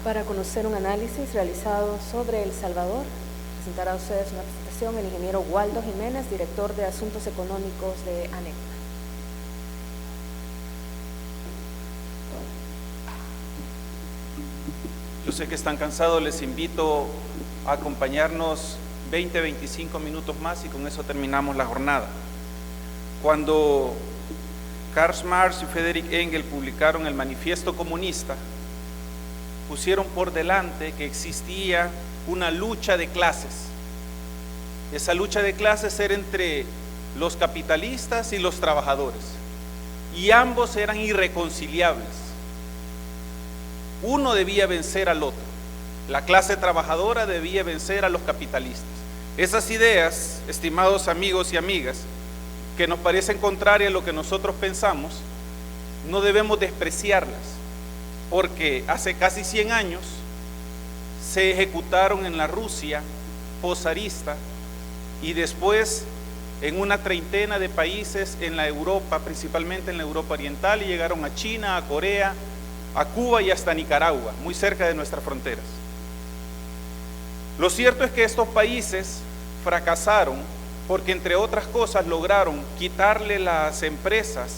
Para conocer un análisis realizado sobre El Salvador, presentará a ustedes una presentación el ingeniero Waldo Jiménez, director de Asuntos Económicos de ANEP. Yo sé que están cansados, les invito a acompañarnos 20-25 minutos más y con eso terminamos la jornada. Cuando Karl Marx y Friedrich Engels publicaron el Manifiesto Comunista, pusieron por delante que existía una lucha de clases. Esa lucha de clases era entre los capitalistas y los trabajadores, y ambos eran irreconciliables. Uno debía vencer al otro. La clase trabajadora debía vencer a los capitalistas. Esas ideas, estimados amigos y amigas, que nos parecen contrarias a lo que nosotros pensamos, no debemos despreciarlas, porque hace casi 100 años se ejecutaron en la Rusia postzarista y después en una treintena de países en la Europa, principalmente en la Europa oriental, y llegaron a China, a Corea, a Cuba y hasta Nicaragua, muy cerca de nuestras fronteras. Lo cierto es que estos países fracasaron porque, entre otras cosas, lograron quitarle las empresas,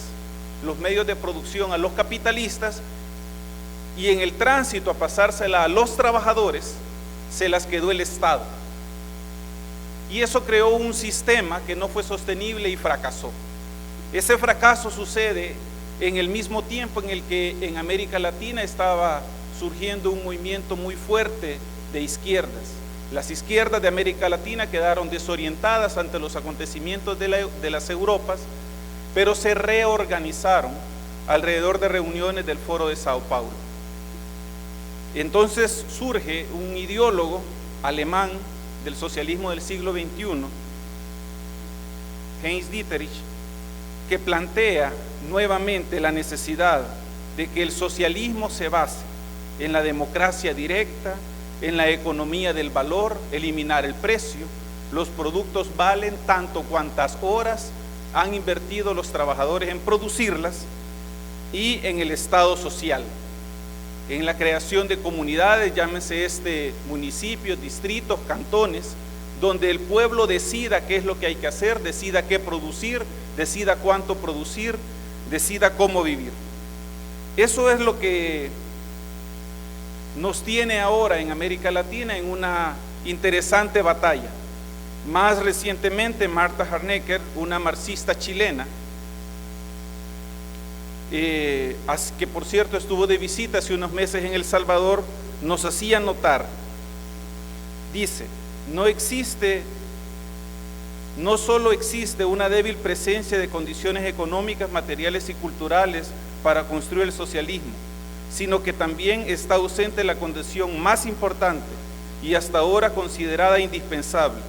los medios de producción a los capitalistas, y en el tránsito a pasársela a los trabajadores se las quedó el Estado, y eso creó un sistema que no fue sostenible y fracasó. Ese fracaso sucede en el mismo tiempo en el que en América Latina estaba surgiendo un movimiento muy fuerte de izquierdas. Las izquierdas de América Latina quedaron desorientadas ante los acontecimientos de las Europas, pero se reorganizaron alrededor de reuniones del Foro de Sao Paulo. Entonces surge un ideólogo alemán del socialismo del siglo XXI, Heinz Dietrich, que plantea nuevamente la necesidad de que el socialismo se base en la democracia directa, en la economía del valor, eliminar el precio, los productos valen tanto cuantas horas han invertido los trabajadores en producirlas, y en el Estado social, en la creación de comunidades, llámense municipios, distritos, cantones, donde el pueblo decida qué es lo que hay que hacer, decida qué producir, decida cuánto producir, decida cómo vivir. Eso es lo que nos tiene ahora en América Latina en una interesante batalla. Más recientemente, Martha Harnecker, una marxista chilena, que por cierto estuvo de visita hace unos meses en El Salvador, nos hacía notar, dice: no solo existe una débil presencia de condiciones económicas, materiales y culturales para construir el socialismo, sino que también está ausente la condición más importante y hasta ahora considerada indispensable.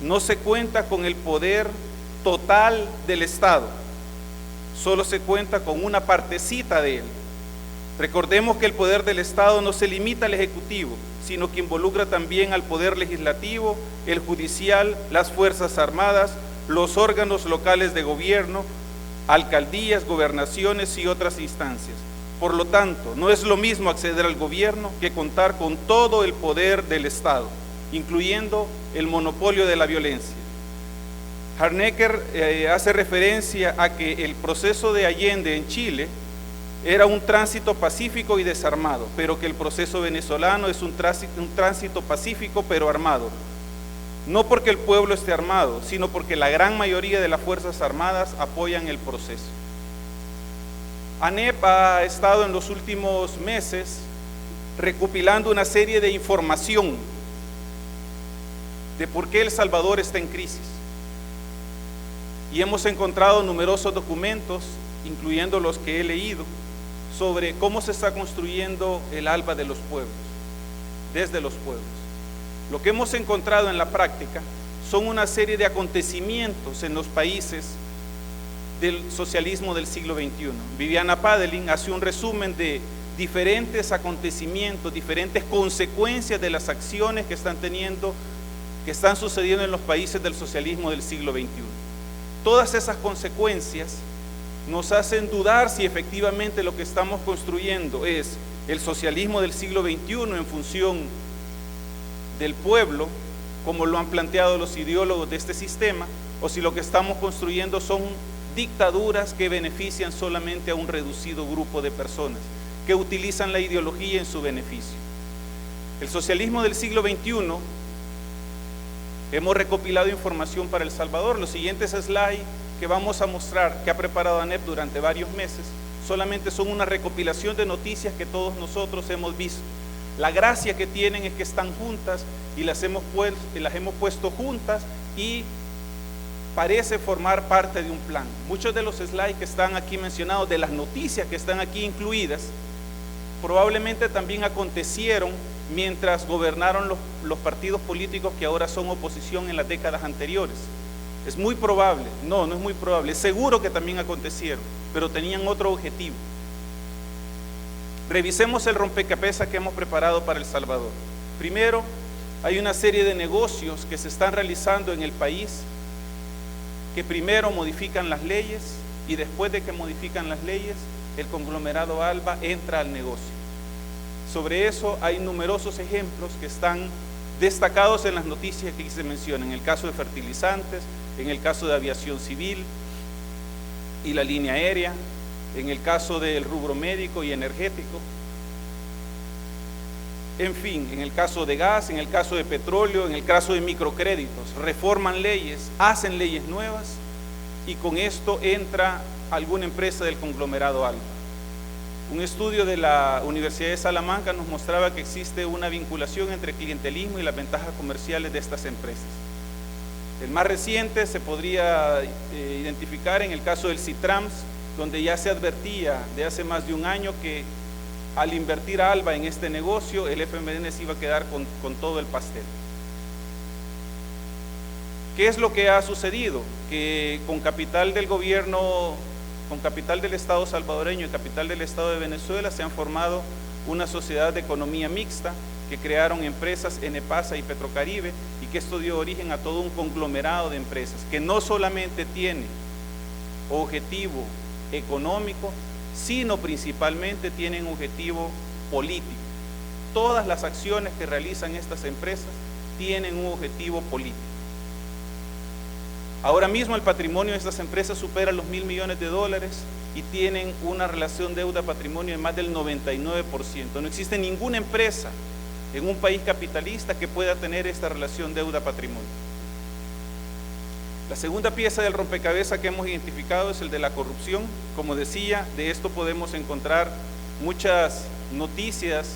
No se cuenta con el poder total del Estado, solo se cuenta con una partecita de él. Recordemos que el poder del Estado no se limita al Ejecutivo, sino que involucra también al Poder Legislativo, el Judicial, las Fuerzas Armadas, los órganos locales de gobierno, alcaldías, gobernaciones y otras instancias. Por lo tanto, no es lo mismo acceder al gobierno que contar con todo el poder del Estado, incluyendo el monopolio de la violencia. Harnecker hace referencia a que el proceso de Allende en Chile era un tránsito pacífico y desarmado, pero que el proceso venezolano es un tránsito pacífico pero armado. No porque el pueblo esté armado, sino porque la gran mayoría de las Fuerzas Armadas apoyan el proceso. ANEP ha estado en los últimos meses recopilando una serie de información de por qué El Salvador está en crisis. Y hemos encontrado numerosos documentos, incluyendo los que he leído, sobre cómo se está construyendo el alba de los pueblos, desde los pueblos. Lo que hemos encontrado en la práctica son una serie de acontecimientos en los países del socialismo del siglo XXI. Viviana Padelin hace un resumen de diferentes acontecimientos, diferentes consecuencias de las acciones que están sucediendo en los países del socialismo del siglo XXI. Todas esas consecuencias nos hacen dudar si efectivamente lo que estamos construyendo es el socialismo del siglo XXI en función del pueblo, como lo han planteado los ideólogos de este sistema, o si lo que estamos construyendo son dictaduras que benefician solamente a un reducido grupo de personas, que utilizan la ideología en su beneficio. El socialismo del siglo XXI, hemos recopilado información para El Salvador. Los siguientes slides que vamos a mostrar, que ha preparado ANEP durante varios meses, solamente son una recopilación de noticias que todos nosotros hemos visto. La gracia que tienen es que están juntas y las hemos puesto juntas y parece formar parte de un plan. Muchos de los slides que están aquí mencionados, de las noticias que están aquí incluidas, probablemente también acontecieron mientras gobernaron los partidos políticos que ahora son oposición en las décadas anteriores. Es muy probable, no es muy probable, es seguro que también acontecieron, pero tenían otro objetivo. Revisemos el rompecabezas que hemos preparado para El Salvador. Primero, hay una serie de negocios que se están realizando en el país que primero modifican las leyes y después de que modifican las leyes, el conglomerado ALBA entra al negocio. Sobre eso hay numerosos ejemplos que están destacados en las noticias que aquí se mencionan, en el caso de fertilizantes, en el caso de aviación civil y la línea aérea, en el caso del rubro médico y energético, en fin, en el caso de gas, en el caso de petróleo, en el caso de microcréditos, reforman leyes, hacen leyes nuevas y con esto entra alguna empresa del conglomerado ALBA. Un estudio de la Universidad de Salamanca nos mostraba que existe una vinculación entre clientelismo y las ventajas comerciales de estas empresas. El más reciente se podría identificar en el caso del Citrams, donde ya se advertía de hace más de un año que al invertir a ALBA en este negocio, el FMLN se iba a quedar con todo el pastel. ¿Qué es lo que ha sucedido? Que con capital del gobierno, con capital del Estado salvadoreño y capital del Estado de Venezuela se han formado una sociedad de economía mixta que crearon empresas Enepasa y Petrocaribe y que esto dio origen a todo un conglomerado de empresas que no solamente tiene objetivo económico, sino principalmente tienen objetivo político. Todas las acciones que realizan estas empresas tienen un objetivo político. Ahora mismo el patrimonio de estas empresas supera los $1.000 millones y tienen una relación deuda-patrimonio de más del 99%. No existe ninguna empresa en un país capitalista que pueda tener esta relación deuda-patrimonio. La segunda pieza del rompecabezas que hemos identificado es el de la corrupción. Como decía, de esto podemos encontrar muchas noticias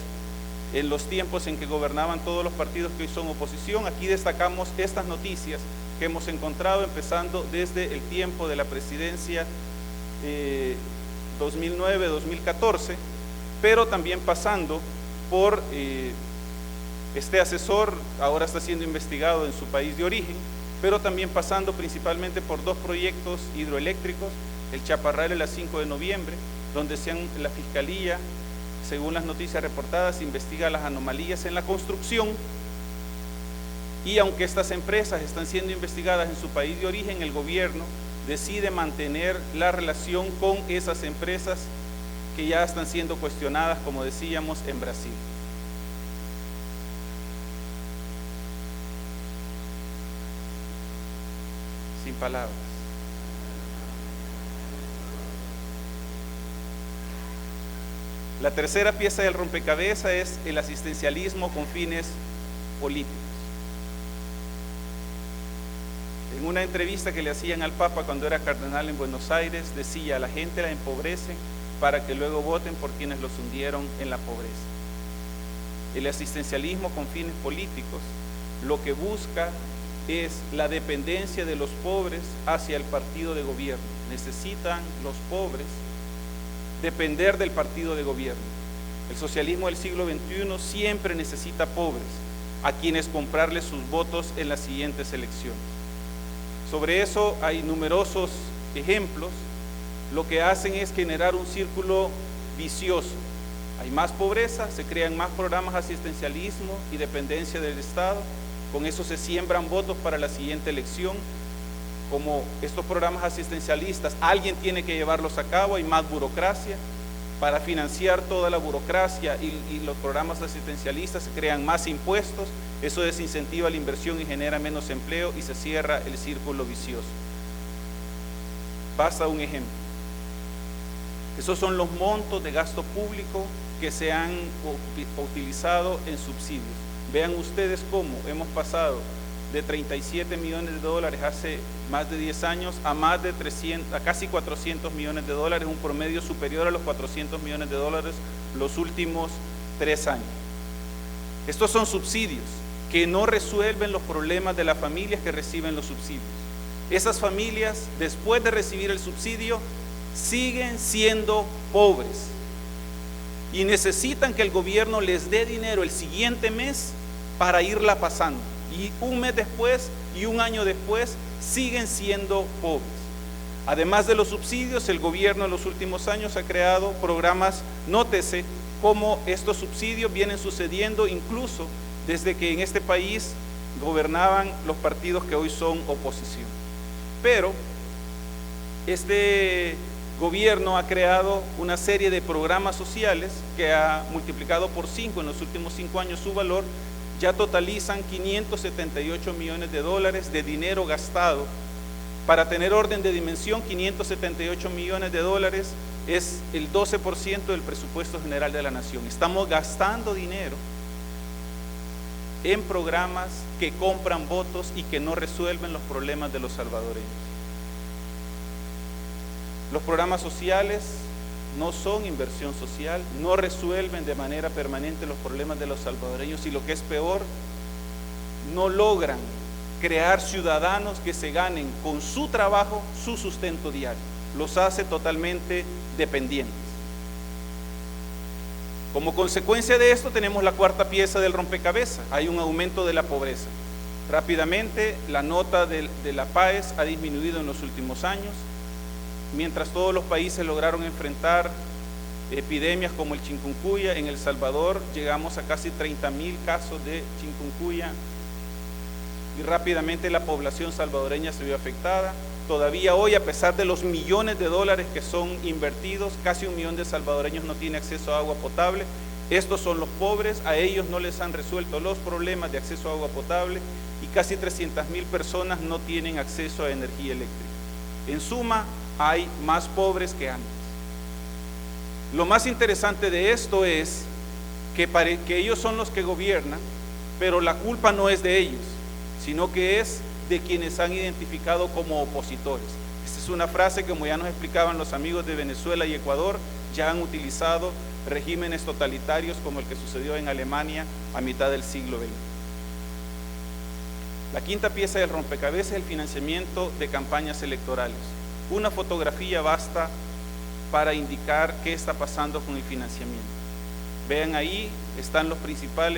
en los tiempos en que gobernaban todos los partidos que hoy son oposición. Aquí destacamos estas noticias que hemos encontrado, empezando desde el tiempo de la presidencia 2009-2014, pero también pasando por este asesor, ahora está siendo investigado en su país de origen, pero también pasando principalmente por dos proyectos hidroeléctricos, el Chaparral y la 5 de noviembre, donde la Fiscalía, según las noticias reportadas, investiga las anomalías en la construcción y aunque estas empresas están siendo investigadas en su país de origen, el gobierno decide mantener la relación con esas empresas que ya están siendo cuestionadas, como decíamos, en Brasil. Sin palabras. La tercera pieza del rompecabezas es el asistencialismo con fines políticos. En una entrevista que le hacían al Papa cuando era cardenal en Buenos Aires, decía: a la gente la empobrecen para que luego voten por quienes los hundieron en la pobreza. El asistencialismo con fines políticos lo que busca es la dependencia de los pobres hacia el partido de gobierno. Necesitan los pobres depender del partido de gobierno. El socialismo del siglo XXI siempre necesita pobres a quienes comprarles sus votos en las siguientes elecciones. Sobre eso hay numerosos ejemplos. Lo que hacen es generar un círculo vicioso. Hay más pobreza, se crean más programas de asistencialismo y dependencia del Estado. Con eso se siembran votos para la siguiente elección. Como estos programas asistencialistas, alguien tiene que llevarlos a cabo, hay más burocracia. para financiar toda la burocracia y los programas asistencialistas, se crean más impuestos, eso desincentiva la inversión y genera menos empleo y se cierra el círculo vicioso. Basta un ejemplo. Esos son los montos de gasto público que se han utilizado en subsidios. Vean ustedes cómo hemos pasado de 37 millones de dólares hace más de 10 años a más de casi 400 millones de dólares, un promedio superior a los 400 millones de dólares los últimos 3 años. Estos son subsidios que no resuelven los problemas de las familias que reciben los subsidios. Esas familias, después de recibir el subsidio, siguen siendo pobres y necesitan que el gobierno les dé dinero el siguiente mes para irla pasando, y un mes después y un año después siguen siendo pobres. Además de los subsidios, el gobierno en los últimos años ha creado programas, nótese cómo estos subsidios vienen sucediendo incluso desde que en este país gobernaban los partidos que hoy son oposición. Pero este gobierno ha creado una serie de programas sociales que ha multiplicado por 5 en los últimos 5 años su valor, ya totalizan 578 millones de dólares de dinero gastado. Para tener orden de dimensión, 578 millones de dólares es el 12% del presupuesto general de la nación. Estamos gastando dinero en programas que compran votos y que no resuelven los problemas de los salvadoreños. Los programas sociales no son inversión social, no resuelven de manera permanente los problemas de los salvadoreños y, lo que es peor, no logran crear ciudadanos que se ganen con su trabajo su sustento diario. Los hace totalmente dependientes. Como consecuencia de esto tenemos la cuarta pieza del rompecabezas, hay un aumento de la pobreza. Rápidamente, la nota de la PAES ha disminuido en los últimos años. Mientras todos los países lograron enfrentar epidemias como el chikungunya, en El Salvador llegamos a casi 30,000 casos de chikungunya y rápidamente la población salvadoreña se vio afectada. Todavía hoy, a pesar de los millones de dólares que son invertidos, casi 1 millón de salvadoreños no tiene acceso a agua potable. Estos son los pobres, a ellos no les han resuelto los problemas de acceso a agua potable y casi 300,000 personas no tienen acceso a energía eléctrica. En suma, hay más pobres que antes. Lo más interesante de esto es que ellos son los que gobiernan, pero la culpa no es de ellos, sino que es de quienes han identificado como opositores. Esta es una frase que, como ya nos explicaban los amigos de Venezuela y Ecuador, ya han utilizado regímenes totalitarios como el que sucedió en Alemania a mitad del siglo XX. La quinta pieza del rompecabezas es el financiamiento de campañas electorales. Una fotografía basta para indicar qué está pasando con el financiamiento. Vean ahí, están el principal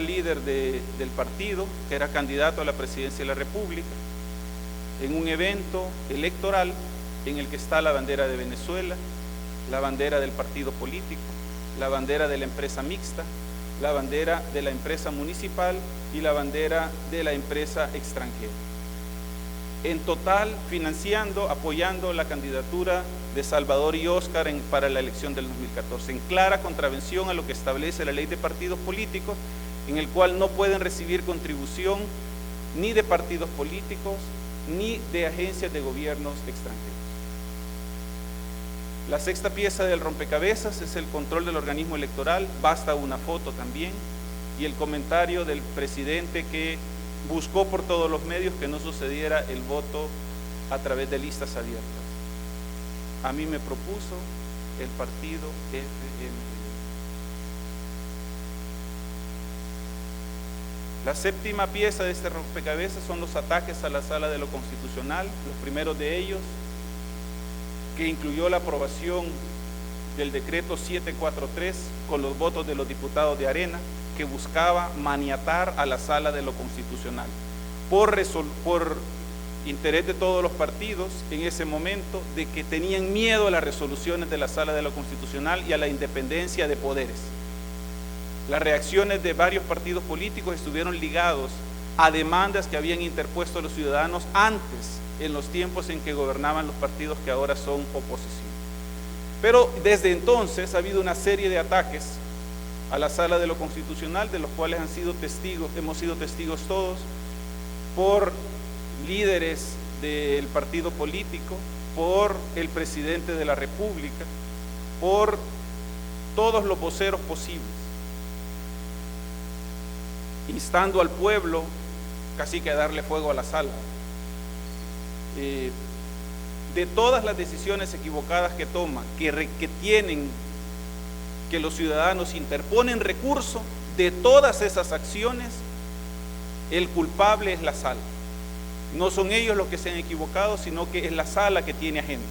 líder del partido, que era candidato a la presidencia de la República, en un evento electoral en el que está la bandera de Venezuela, la bandera del partido político, la bandera de la empresa mixta, la bandera de la empresa municipal y la bandera de la empresa extranjera. En total, financiando, apoyando la candidatura de Salvador y Óscar para la elección del 2014, en clara contravención a lo que establece la ley de partidos políticos, en el cual no pueden recibir contribución ni de partidos políticos ni de agencias de gobiernos extranjeros. La sexta pieza del rompecabezas es el control del organismo electoral, basta una foto también, y el comentario del presidente que buscó por todos los medios que no sucediera el voto a través de listas abiertas. A mí me propuso el partido FMLN. La séptima pieza de este rompecabezas son los ataques a la Sala de lo Constitucional, los primeros de ellos, que incluyó la aprobación del decreto 743 con los votos de los diputados de Arena, que buscaba maniatar a la Sala de lo Constitucional por interés de todos los partidos en ese momento, de que tenían miedo a las resoluciones de la Sala de lo Constitucional y a la independencia de poderes. Las reacciones de varios partidos políticos estuvieron ligados a demandas que habían interpuesto los ciudadanos antes, en los tiempos en que gobernaban los partidos que ahora son oposición. Pero desde entonces ha habido una serie de ataques a la Sala de lo Constitucional, de los cuales hemos sido testigos todos, por líderes del partido político, por el presidente de la República, por todos los voceros posibles, instando al pueblo casi que a darle fuego a la sala. De todas las decisiones equivocadas que toma, que tienen que los ciudadanos interponen recurso, de todas esas acciones, el culpable es la sala. No son ellos los que se han equivocado, sino que es la sala que tiene agenda.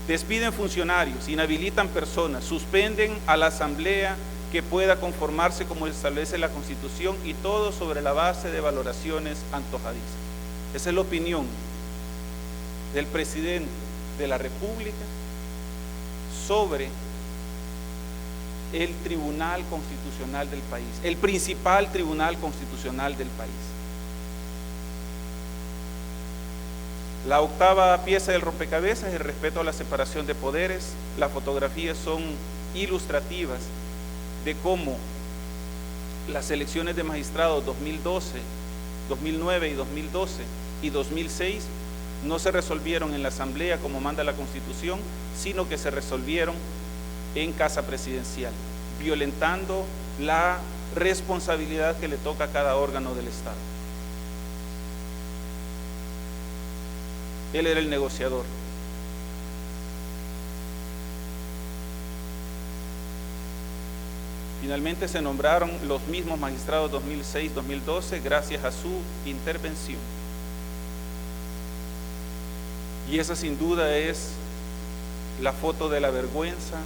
Despiden funcionarios, inhabilitan personas, suspenden a la asamblea que pueda conformarse como establece la Constitución, y todo sobre la base de valoraciones antojadizas. Esa es la opinión del presidente de la República sobre el Tribunal Constitucional del país, el principal Tribunal Constitucional del país. La octava pieza del rompecabezas es el respeto a la separación de poderes. Las fotografías son ilustrativas de cómo las elecciones de magistrados 2012, 2009 y 2012 y 2006 no se resolvieron en la asamblea como manda la Constitución, sino que se resolvieron en casa presidencial, violentando la responsabilidad que le toca a cada órgano del Estado. Él era el negociador. Finalmente se nombraron los mismos magistrados 2006-2012 gracias a su intervención. Y esa sin duda es la foto de la vergüenza,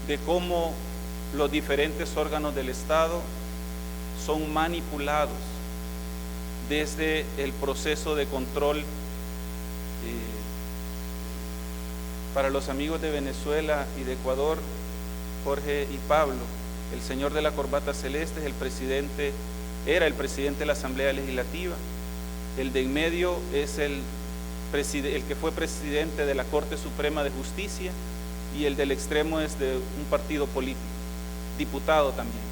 de cómo los diferentes órganos del Estado son manipulados desde el proceso de control. Para los amigos de Venezuela y de Ecuador, Jorge y Pablo, el señor de la corbata celeste es el presidente, era el presidente de la Asamblea Legislativa. El de en medio es el que fue presidente de la Corte Suprema de Justicia, y el del extremo es de un partido político, diputado también.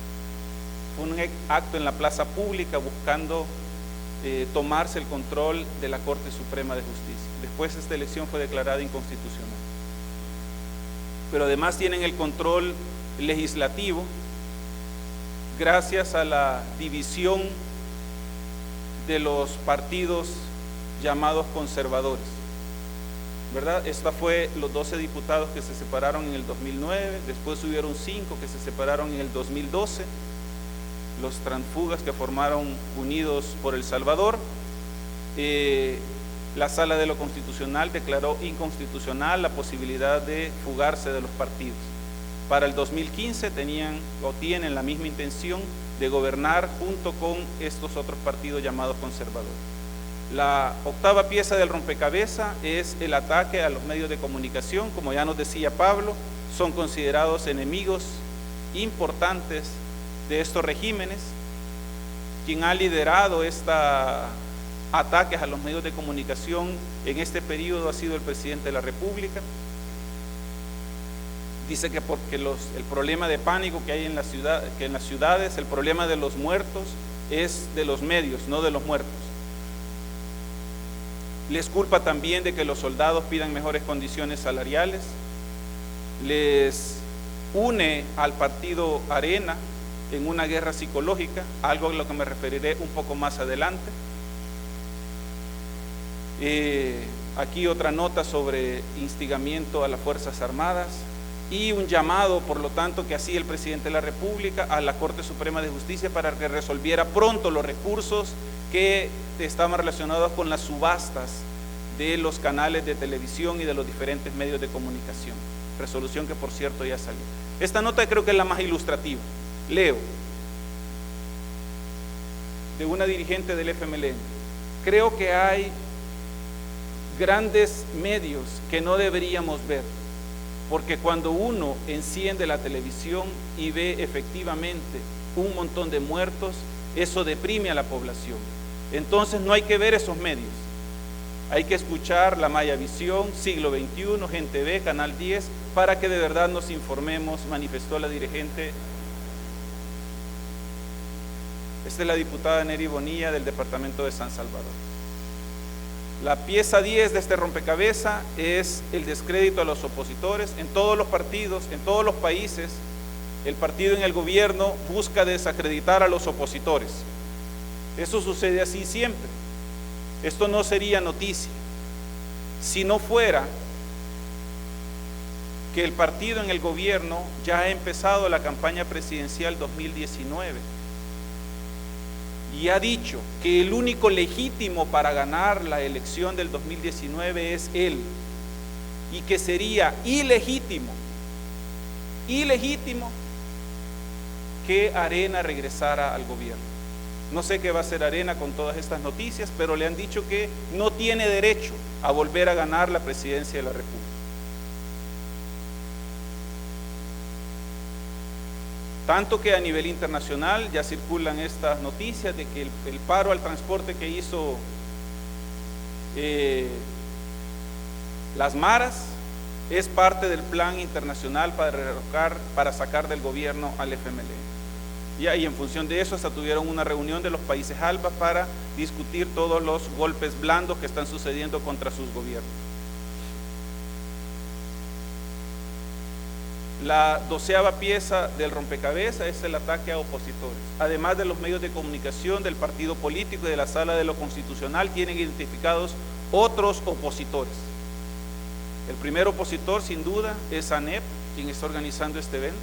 Fue un acto en la plaza pública buscando tomarse el control de la Corte Suprema de Justicia. Después esta elección fue declarada inconstitucional. Pero además tienen el control legislativo gracias a la división de los partidos llamados conservadores, ¿verdad? Esta fue los 12 diputados que se separaron en el 2009, después hubieron 5 que se separaron en el 2012, los transfugas que formaron Unidos por El Salvador. La Sala de lo Constitucional declaró inconstitucional la posibilidad de fugarse de los partidos. Para el 2015 tienen la misma intención de gobernar junto con estos otros partidos llamados conservadores. La octava pieza del rompecabezas es el ataque a los medios de comunicación. Como ya nos decía Pablo, son considerados enemigos importantes de estos regímenes. Quien ha liderado ataques a los medios de comunicación en este periodo ha sido el presidente de la República. Dice que porque el problema de pánico que hay en las ciudades, el problema de los muertos es de los medios, no de los muertos. Les culpa también de que los soldados pidan mejores condiciones salariales. Les une al partido Arena en una guerra psicológica, algo a lo que me referiré un poco más adelante. Aquí otra nota sobre instigamiento a las Fuerzas Armadas y un llamado, por lo tanto, que hacía el presidente de la República a la Corte Suprema de Justicia para que resolviera pronto los recursos que estaban relacionados con las subastas de los canales de televisión y de los diferentes medios de comunicación. Resolución que, por cierto, ya salió. Esta nota creo que es la más ilustrativa. Leo, de una dirigente del FMLN: creo que hay grandes medios que no deberíamos ver, porque cuando uno enciende la televisión y ve efectivamente un montón de muertos, eso deprime a la población. Entonces no hay que ver esos medios. Hay que escuchar la Maya Visión, Siglo XXI, Gente B, Canal 10, para que de verdad nos informemos, manifestó la dirigente. Esta es la diputada Neri Bonilla del departamento de San Salvador. La pieza 10 de este rompecabezas es el descrédito a los opositores. En todos los partidos, en todos los países, el partido en el gobierno busca desacreditar a los opositores. Eso sucede así siempre. Esto no sería noticia si no fuera que el partido en el gobierno ya ha empezado la campaña presidencial 2019 y ha dicho que el único legítimo para ganar la elección del 2019 es él, y que sería ilegítimo que Arena regresara al gobierno. No sé qué va a hacer Arena con todas estas noticias, pero le han dicho que no tiene derecho a volver a ganar la presidencia de la República. Tanto que a nivel internacional ya circulan estas noticias de que el paro al transporte que hizo las maras es parte del plan internacional para sacar del gobierno al FMLN. Y en función de eso hasta tuvieron una reunión de los países ALBA para discutir todos los golpes blandos que están sucediendo contra sus gobiernos. La 12ª pieza del rompecabezas es el ataque a opositores. Además de los medios de comunicación, del partido político y de la Sala de lo Constitucional, tienen identificados otros opositores. El primer opositor, sin duda, es ANEP, quien está organizando este evento.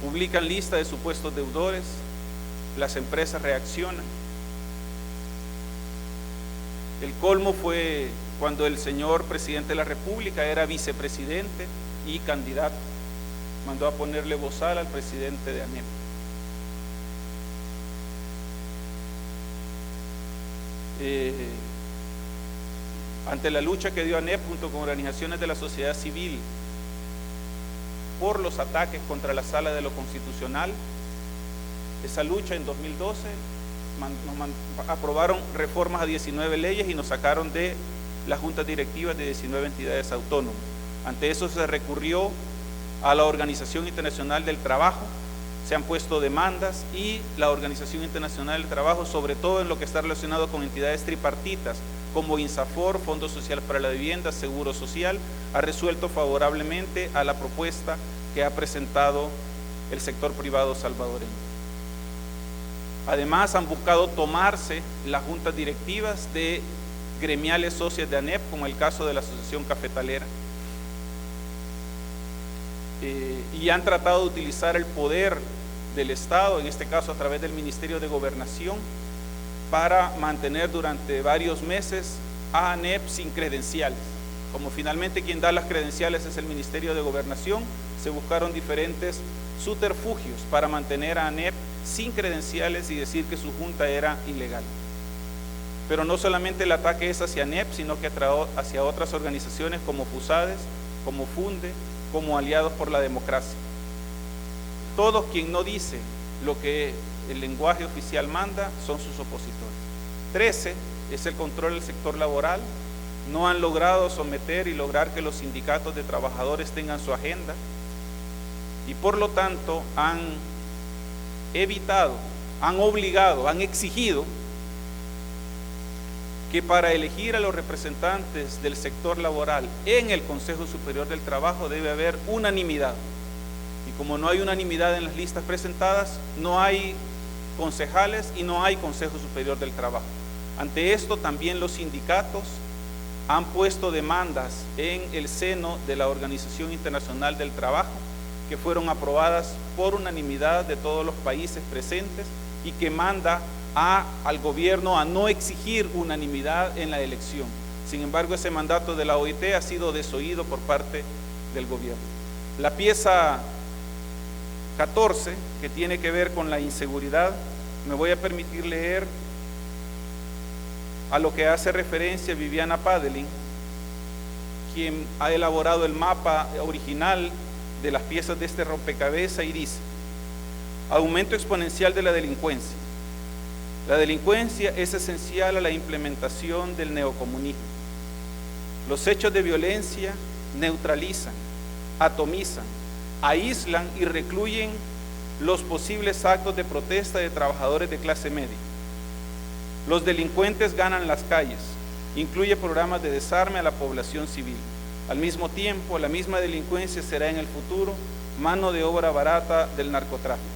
Publican lista de supuestos deudores, las empresas reaccionan. El colmo fue cuando el señor presidente de la República era vicepresidente y candidato. Mandó a ponerle bozal al presidente de ANEP. Ante la lucha que dio ANEP junto con organizaciones de la sociedad civil por los ataques contra la Sala de lo Constitucional, esa lucha en 2012 aprobaron reformas a 19 leyes y nos sacaron de las juntas directivas de 19 entidades autónomas. Ante eso se recurrió a la Organización Internacional del Trabajo, se han puesto demandas y la Organización Internacional del Trabajo, sobre todo en lo que está relacionado con entidades tripartitas como INSAFOR, Fondo Social para la Vivienda, Seguro Social, ha resuelto favorablemente a la propuesta que ha presentado el sector privado salvadoreño. Además, han buscado tomarse las juntas directivas de gremiales socias de ANEP, como el caso de la Asociación Cafetalera, y han tratado de utilizar el poder del Estado, en este caso a través del Ministerio de Gobernación, para mantener durante varios meses a ANEP sin credenciales. Como finalmente quien da las credenciales es el Ministerio de Gobernación, se buscaron diferentes subterfugios para mantener a ANEP sin credenciales y decir que su junta era ilegal. Pero no solamente el ataque es hacia ANEP, sino que hacia otras organizaciones como FUSADES, como FUNDE, como Aliados por la Democracia. Todos quien no dice lo que el lenguaje oficial manda son sus opositores. 13 es el control del sector laboral. No han logrado someter y lograr que los sindicatos de trabajadores tengan su agenda y por lo tanto han evitado, han obligado, han exigido que para elegir a los representantes del sector laboral en el Consejo Superior del Trabajo debe haber unanimidad. Y como no hay unanimidad en las listas presentadas, no hay concejales y no hay Consejo Superior del Trabajo. Ante esto, también los sindicatos han puesto demandas en el seno de la Organización Internacional del Trabajo, que fueron aprobadas por unanimidad de todos los países presentes y que manda al gobierno a no exigir unanimidad en la elección. Sin embargo, ese mandato de la OIT ha sido desoído por parte del gobierno. La pieza 14, que tiene que ver con la inseguridad, me voy a permitir leer a lo que hace referencia Viviana Padelin, quien ha elaborado el mapa original de las piezas de este rompecabezas, y dice: aumento exponencial de la delincuencia. La delincuencia es esencial a la implementación del neocomunismo. Los hechos de violencia neutralizan, atomizan, aíslan y recluyen los posibles actos de protesta de trabajadores de clase media. Los delincuentes ganan las calles, incluye programas de desarme a la población civil. Al mismo tiempo, la misma delincuencia será en el futuro mano de obra barata del narcotráfico.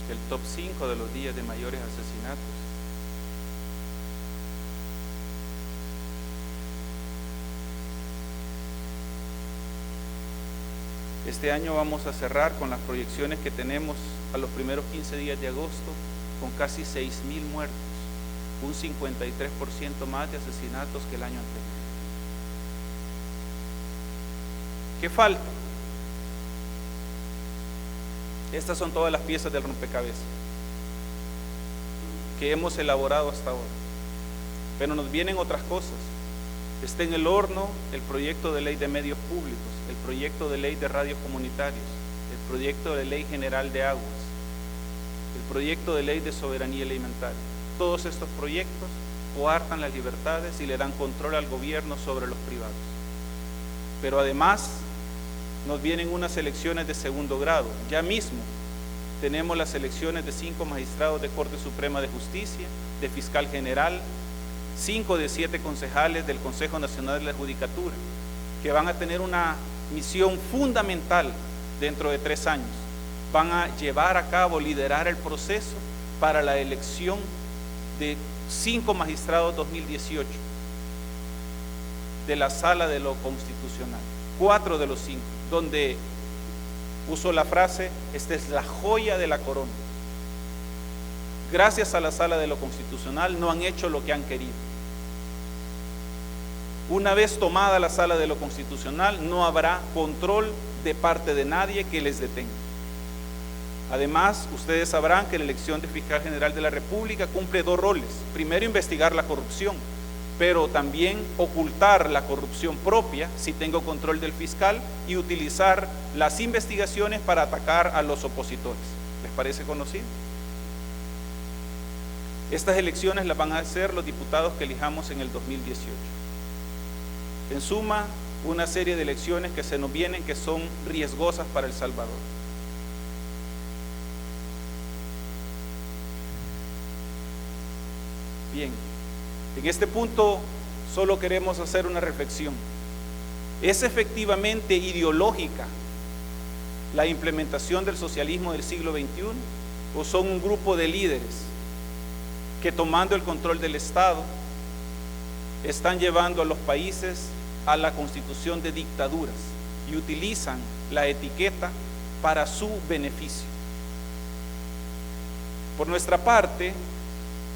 El top 5 de los días de mayores asesinatos. Este año vamos a cerrar con las proyecciones que tenemos a los primeros 15 días de agosto con casi 6,000 muertos, un 53% más de asesinatos que el año anterior. ¿Qué falta? Estas son todas las piezas del rompecabezas que hemos elaborado hasta ahora, pero nos vienen otras cosas. Está en el horno el proyecto de ley de medios públicos, el proyecto de ley de radios comunitarios, el proyecto de ley general de aguas, el proyecto de ley de soberanía alimentaria. Todos estos proyectos coartan las libertades y le dan control al gobierno sobre los privados. Pero además nos vienen unas elecciones de segundo grado. Ya mismo tenemos las elecciones de 5 magistrados de Corte Suprema de Justicia, de fiscal general, 5 de 7 concejales del Consejo Nacional de la Judicatura, que van a tener una misión fundamental dentro de 3 años. Van a llevar a cabo, liderar el proceso para la elección de 5 magistrados 2018 de la Sala de lo Constitucional, 4 de los 5, donde usó la frase: esta es la joya de la corona. Gracias a la Sala de lo Constitucional no han hecho lo que han querido. Una vez tomada la Sala de lo Constitucional, no habrá control de parte de nadie que les detenga. Además, ustedes sabrán que la elección de fiscal general de la República cumple 2 roles. Primero, investigar la corrupción, pero también ocultar la corrupción propia si tengo control del fiscal y utilizar las investigaciones para atacar a los opositores. ¿Les parece conocido? Estas elecciones las van a hacer los diputados que elijamos en el 2018. En suma, una serie de elecciones que se nos vienen que son riesgosas para El Salvador. Bien, en este punto solo queremos hacer una reflexión. ¿Es efectivamente ideológica la implementación del socialismo del siglo XXI o son un grupo de líderes que, tomando el control del Estado, están llevando a los países a la constitución de dictaduras y utilizan la etiqueta para su beneficio? Por nuestra parte,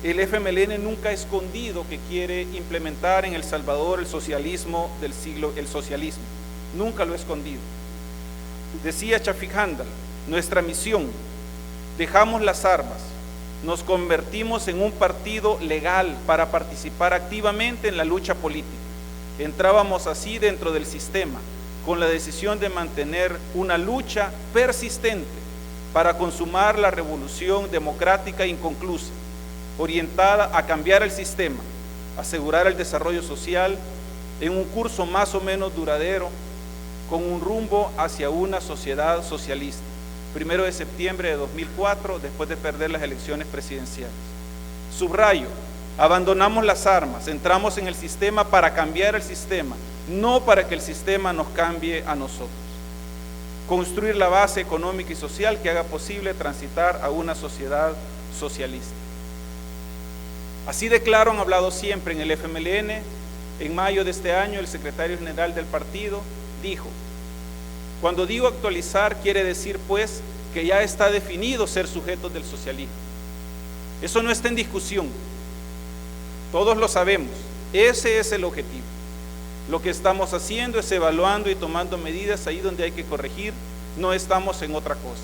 el FMLN nunca ha escondido que quiere implementar en El Salvador el socialismo del siglo, el socialismo. Nunca lo ha escondido. Decía Chafik Handal, nuestra misión: dejamos las armas, nos convertimos en un partido legal para participar activamente en la lucha política. Entrábamos así dentro del sistema, con la decisión de mantener una lucha persistente para consumar la revolución democrática inconclusa, orientada a cambiar el sistema, asegurar el desarrollo social en un curso más o menos duradero, con un rumbo hacia una sociedad socialista. 1 de septiembre de 2004, después de perder las elecciones presidenciales. Subrayo: abandonamos las armas, entramos en el sistema para cambiar el sistema, no para que el sistema nos cambie a nosotros. Construir la base económica y social que haga posible transitar a una sociedad socialista. Así de claro han hablado siempre en el FMLN. En mayo de este año, el secretario general del partido dijo: cuando digo actualizar, quiere decir pues que ya está definido ser sujetos del socialismo. Eso no está en discusión. Todos lo sabemos. Ese es el objetivo. Lo que estamos haciendo es evaluando y tomando medidas ahí donde hay que corregir. No estamos en otra cosa.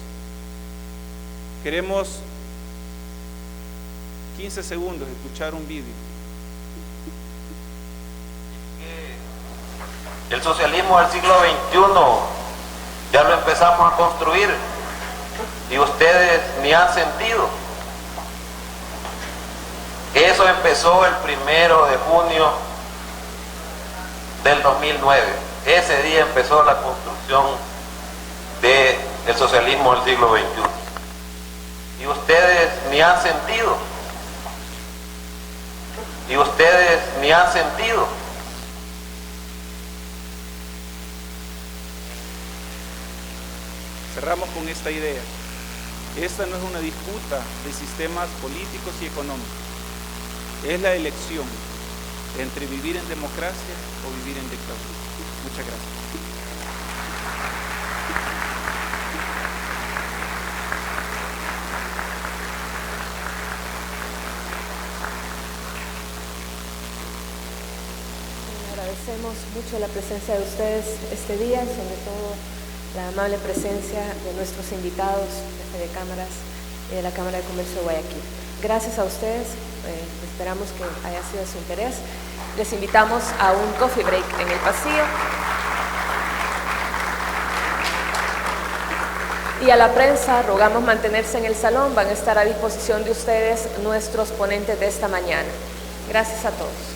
Queremos 15 segundos escuchar un vídeo. El socialismo del siglo XXI ya lo empezamos a construir y ustedes ni han sentido. Eso empezó el 1 de junio del 2009. Ese día empezó la construcción del socialismo del siglo XXI. Y ustedes ni han sentido. Y ustedes ni han sentido. Cerramos con esta idea. Esta no es una disputa de sistemas políticos y económicos. Es la elección entre vivir en democracia o vivir en dictadura. Muchas gracias. Agradecemos mucho la presencia de ustedes este día, sobre todo la amable presencia de nuestros invitados de Fede Cámaras y de la Cámara de Comercio de Guayaquil. Gracias a ustedes, esperamos que haya sido de su interés. Les invitamos a un coffee break en el pasillo. Y a la prensa rogamos mantenerse en el salón, van a estar a disposición de ustedes nuestros ponentes de esta mañana. Gracias a todos.